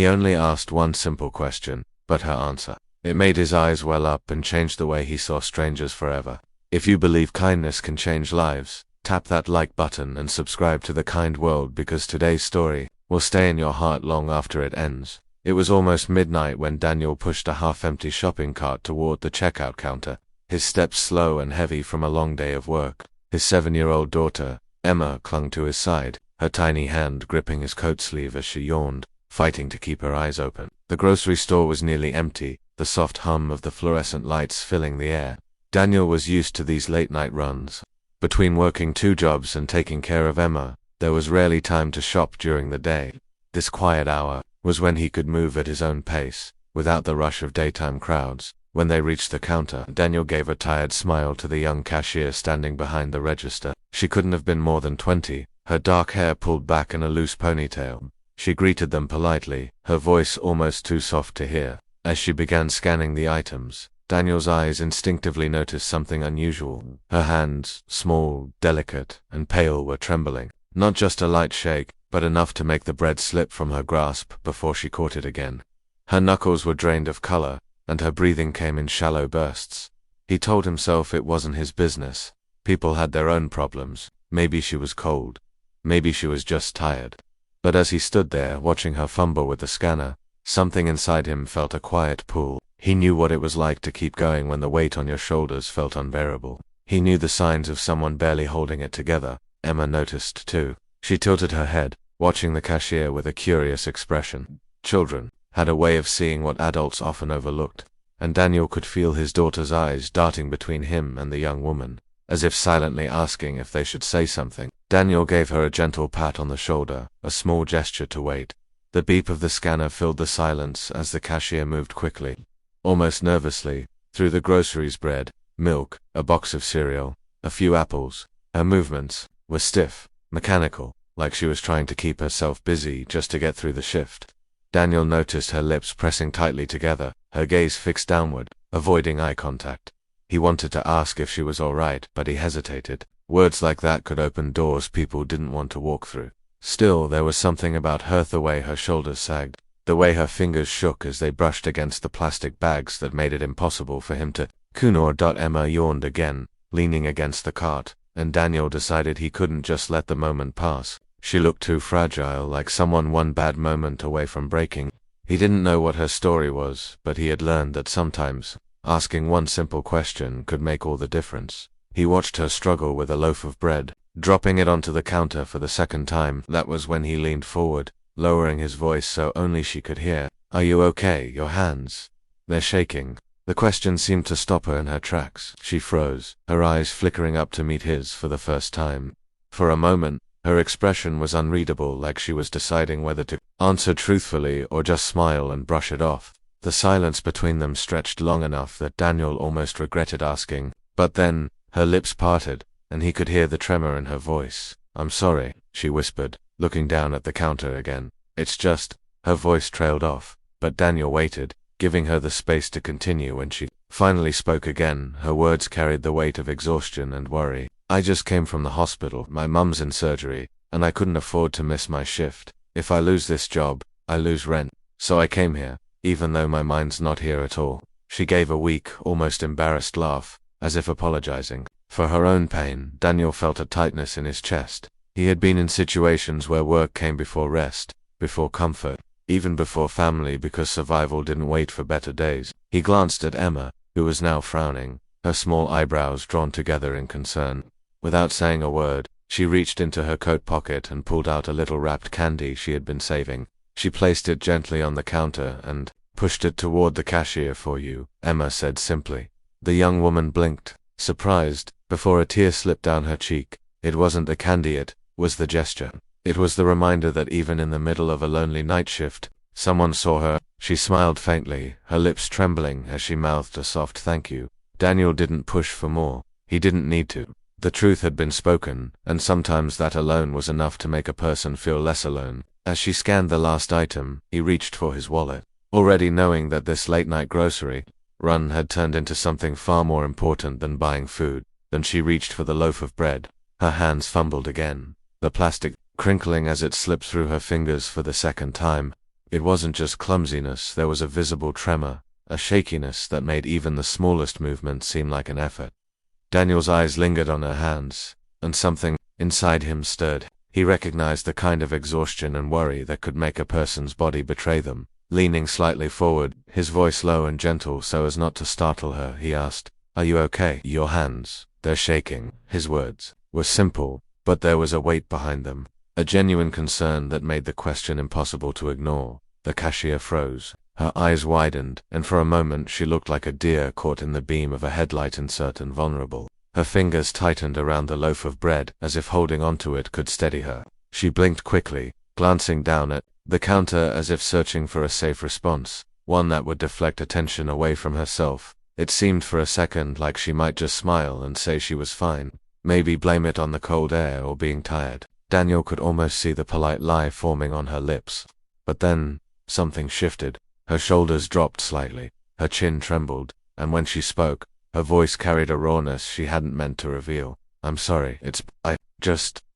He only asked one simple question, but her answer, it made his eyes well up and changed the way he saw strangers forever. If you believe kindness can change lives, tap that like button and subscribe to The Kind World, because today's story will stay in your heart long after it ends. It was almost midnight when Daniel pushed a half-empty shopping cart toward the checkout counter, his steps slow and heavy from a long day of work. His 7-year-old daughter, Emma, clung to his side, her tiny hand gripping his coat sleeve as she yawned, fighting to keep her eyes open. The grocery store was nearly empty, the soft hum of the fluorescent lights filling the air. Daniel was used to these late-night runs. Between working 2 jobs and taking care of Emma, there was rarely time to shop during the day. This quiet hour was when he could move at his own pace, without the rush of daytime crowds. When they reached the counter, Daniel gave a tired smile to the young cashier standing behind the register. She couldn't have been more than 20, her dark hair pulled back in a loose ponytail. She greeted them politely, her voice almost too soft to hear. As she began scanning the items, Daniel's eyes instinctively noticed something unusual. Her hands, small, delicate, and pale, were trembling. Not just a light shake, but enough to make the bread slip from her grasp before she caught it again. Her knuckles were drained of color, and her breathing came in shallow bursts. He told himself it wasn't his business. People had their own problems. Maybe she was cold. Maybe she was just tired. But as he stood there, watching her fumble with the scanner, something inside him felt a quiet pull. He knew what it was like to keep going when the weight on your shoulders felt unbearable. He knew the signs of someone barely holding it together. Emma noticed too. She tilted her head, watching the cashier with a curious expression. Children had a way of seeing what adults often overlooked, and Daniel could feel his daughter's eyes darting between him and the young woman, as if silently asking if they should say something. Daniel gave her a gentle pat on the shoulder, a small gesture to wait. The beep of the scanner filled the silence as the cashier moved quickly, almost nervously, through the groceries: bread, milk, a box of cereal, a few apples. Her movements were stiff, mechanical, like she was trying to keep herself busy just to get through the shift. Daniel noticed her lips pressing tightly together, her gaze fixed downward, avoiding eye contact. He wanted to ask if she was all right, but he hesitated. Words like that could open doors people didn't want to walk through. Still, there was something about her, the way her shoulders sagged, the way her fingers shook as they brushed against the plastic bags, that made it impossible for him to ignore. Emma yawned again, leaning against the cart, and Daniel decided he couldn't just let the moment pass. She looked too fragile, like someone one bad moment away from breaking. He didn't know what her story was, but he had learned that sometimes asking one simple question could make all the difference. He watched her struggle with a loaf of bread, dropping it onto the counter for the second time. That was when he leaned forward, lowering his voice so only she could hear. "Are you okay? Your hands, they're shaking." The question seemed to stop her in her tracks. She froze, her eyes flickering up to meet his for the first time. For a moment, her expression was unreadable, like she was deciding whether to answer truthfully or just smile and brush it off. The silence between them stretched long enough that Daniel almost regretted asking. But then, her lips parted, and he could hear the tremor in her voice. "I'm sorry," she whispered, looking down at the counter again. "It's just..." Her voice trailed off, but Daniel waited, giving her the space to continue. When she finally spoke again, her words carried the weight of exhaustion and worry. "I just came from the hospital. My mum's in surgery, and I couldn't afford to miss my shift. If I lose this job, I lose rent. So I came here, even though my mind's not here at all." She gave a weak, almost embarrassed laugh, as if apologizing for her own pain. Daniel felt a tightness in his chest. He had been in situations where work came before rest, before comfort, even before family, because survival didn't wait for better days. He glanced at Emma, who was now frowning, her small eyebrows drawn together in concern. Without saying a word, she reached into her coat pocket and pulled out a little wrapped candy she had been saving. She placed it gently on the counter and pushed it toward the cashier. "For you," Emma said simply. The young woman blinked, surprised, before a tear slipped down her cheek. It wasn't the candy, it was the gesture. It was the reminder that even in the middle of a lonely night shift, someone saw her. She smiled faintly, her lips trembling as she mouthed a soft thank you. Daniel didn't push for more. He didn't need to. The truth had been spoken, and sometimes that alone was enough to make a person feel less alone. As she scanned the last item, he reached for his wallet, already knowing that this late-night grocery run had turned into something far more important than buying food. Then she reached for the loaf of bread. Her hands fumbled again, the plastic crinkling as it slipped through her fingers for the second time. It wasn't just clumsiness, there was a visible tremor, a shakiness that made even the smallest movement seem like an effort. Daniel's eyes lingered on her hands, and something inside him stirred. He recognized the kind of exhaustion and worry that could make a person's body betray them. Leaning slightly forward, his voice low and gentle so as not to startle her, he asked, "Are you okay? Your hands, they're shaking." His words were simple, but there was a weight behind them, a genuine concern that made the question impossible to ignore. The cashier froze. Her eyes widened, and for a moment she looked like a deer caught in the beam of a headlight, uncertain, vulnerable. Her fingers tightened around the loaf of bread, as if holding onto it could steady her. She blinked quickly, glancing down at the counter as if searching for a safe response, one that would deflect attention away from herself. It seemed for a second like she might just smile and say she was fine, maybe blame it on the cold air or being tired. Daniel could almost see the polite lie forming on her lips. But then, something shifted. Her shoulders dropped slightly, her chin trembled, and when she spoke, her voice carried a rawness she hadn't meant to reveal. "I'm sorry,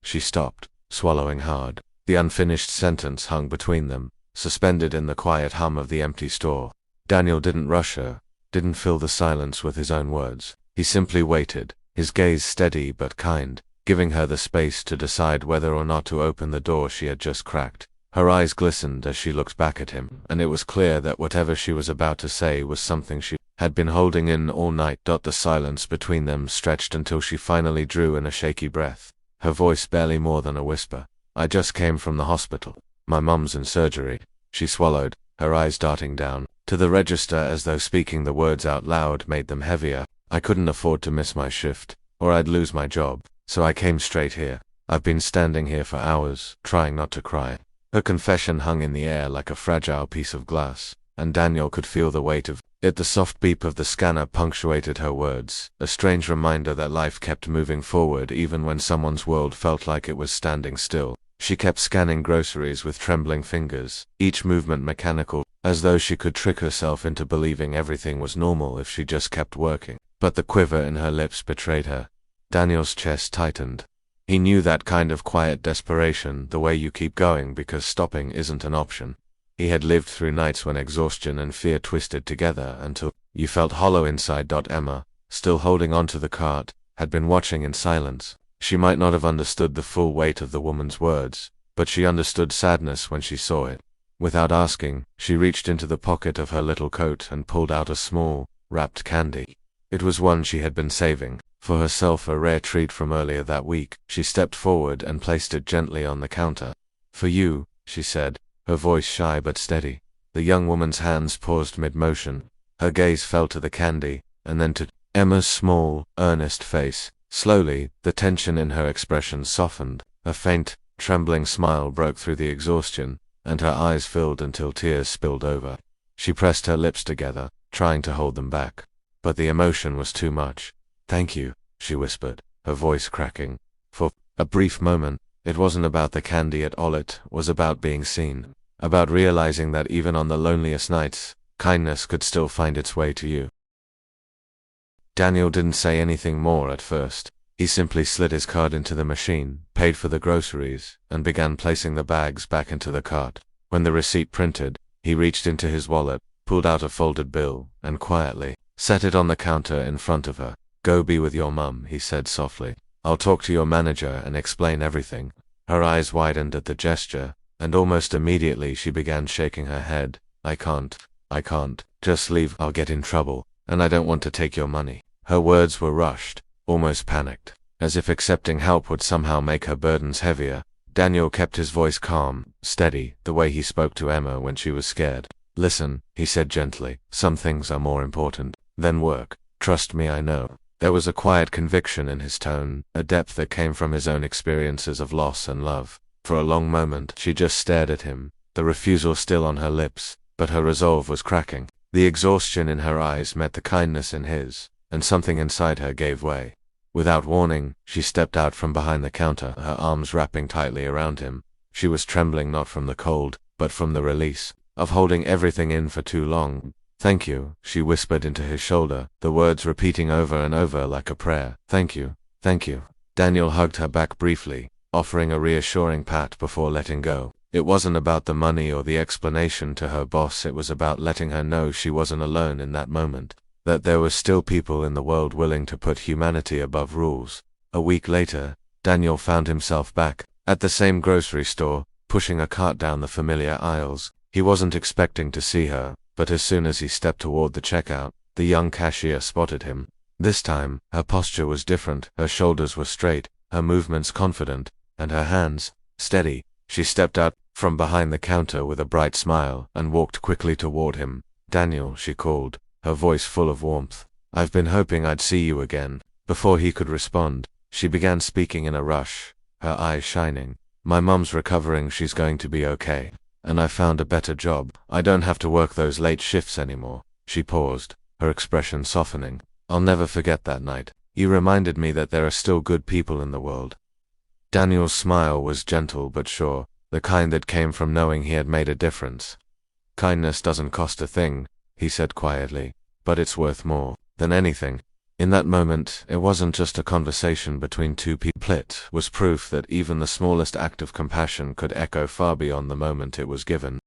she stopped, swallowing hard. The unfinished sentence hung between them, suspended in the quiet hum of the empty store. Daniel didn't rush her, didn't fill the silence with his own words. He simply waited, his gaze steady but kind, giving her the space to decide whether or not to open the door she had just cracked. Her eyes glistened as she looked back at him, and it was clear that whatever she was about to say was something she had been holding in all night. The silence between them stretched until she finally drew in a shaky breath, her voice barely more than a whisper. "I just came from the hospital. My mum's in surgery." She swallowed, her eyes darting down to the register as though speaking the words out loud made them heavier. "I couldn't afford to miss my shift, or I'd lose my job, so I came straight here. I've been standing here for hours, trying not to cry." Her confession hung in the air like a fragile piece of glass, and Daniel could feel the weight of it. The soft beep of the scanner punctuated her words, a strange reminder that life kept moving forward even when someone's world felt like it was standing still. She kept scanning groceries with trembling fingers, each movement mechanical, as though she could trick herself into believing everything was normal if she just kept working. But the quiver in her lips betrayed her. Daniel's chest tightened. He knew that kind of quiet desperation, the way you keep going because stopping isn't an option. He had lived through nights when exhaustion and fear twisted together until you felt hollow inside. Emma, still holding onto the cart, had been watching in silence. She might not have understood the full weight of the woman's words, but she understood sadness when she saw it. Without asking, she reached into the pocket of her little coat and pulled out a small, wrapped candy. It was one she had been saving for herself, a rare treat from earlier that week. She stepped forward and placed it gently on the counter. "For you," she said, her voice shy but steady. The young woman's hands paused mid-motion. Her gaze fell to the candy, and then to Emma's small, earnest face. Slowly, the tension in her expression softened. A faint, trembling smile broke through the exhaustion, and her eyes filled until tears spilled over. She pressed her lips together, trying to hold them back. But the emotion was too much. "Thank you," she whispered, her voice cracking. For a brief moment, it wasn't about the candy at all, it was about being seen. About realizing that even on the loneliest nights, kindness could still find its way to you. Daniel didn't say anything more at first. He simply slid his card into the machine, paid for the groceries, and began placing the bags back into the cart. When the receipt printed, he reached into his wallet, pulled out a folded bill, and quietly set it on the counter in front of her. "Go be with your mum," he said softly. "I'll talk to your manager and explain everything." Her eyes widened at the gesture, and almost immediately she began shaking her head. I can't. Just leave, I'll get in trouble, and I don't want to take your money." Her words were rushed, almost panicked, as if accepting help would somehow make her burdens heavier. Daniel kept his voice calm, steady, the way he spoke to Emma when she was scared. "Listen," he said gently, "some things are more important than work. Trust me, I know." There was a quiet conviction in his tone, a depth that came from his own experiences of loss and love. For a long moment, she just stared at him, the refusal still on her lips, but her resolve was cracking. The exhaustion in her eyes met the kindness in his, and something inside her gave way. Without warning, she stepped out from behind the counter, her arms wrapping tightly around him. She was trembling not from the cold, but from the release of holding everything in for too long. "Thank you," she whispered into his shoulder, the words repeating over and over like a prayer. "Thank you, thank you." Daniel hugged her back briefly, offering a reassuring pat before letting go. It wasn't about the money or the explanation to her boss, it was about letting her know she wasn't alone in that moment, that there were still people in the world willing to put humanity above rules. A week later, Daniel found himself back at the same grocery store, pushing a cart down the familiar aisles. He wasn't expecting to see her, but as soon as he stepped toward the checkout, the young cashier spotted him. This time, her posture was different, her shoulders were straight, her movements confident, and her hands steady. She stepped out from behind the counter with a bright smile and walked quickly toward him. "Daniel," she called, her voice full of warmth. "I've been hoping I'd see you again." Before he could respond, she began speaking in a rush, her eyes shining. "My mom's recovering, she's going to be okay. And I found a better job. I don't have to work those late shifts anymore." She paused, her expression softening. "I'll never forget that night. You reminded me that there are still good people in the world." Daniel's smile was gentle but sure, the kind that came from knowing he had made a difference. "Kindness doesn't cost a thing," he said quietly, "but it's worth more than anything." In that moment, it wasn't just a conversation between two people. It was proof that even the smallest act of compassion could echo far beyond the moment it was given.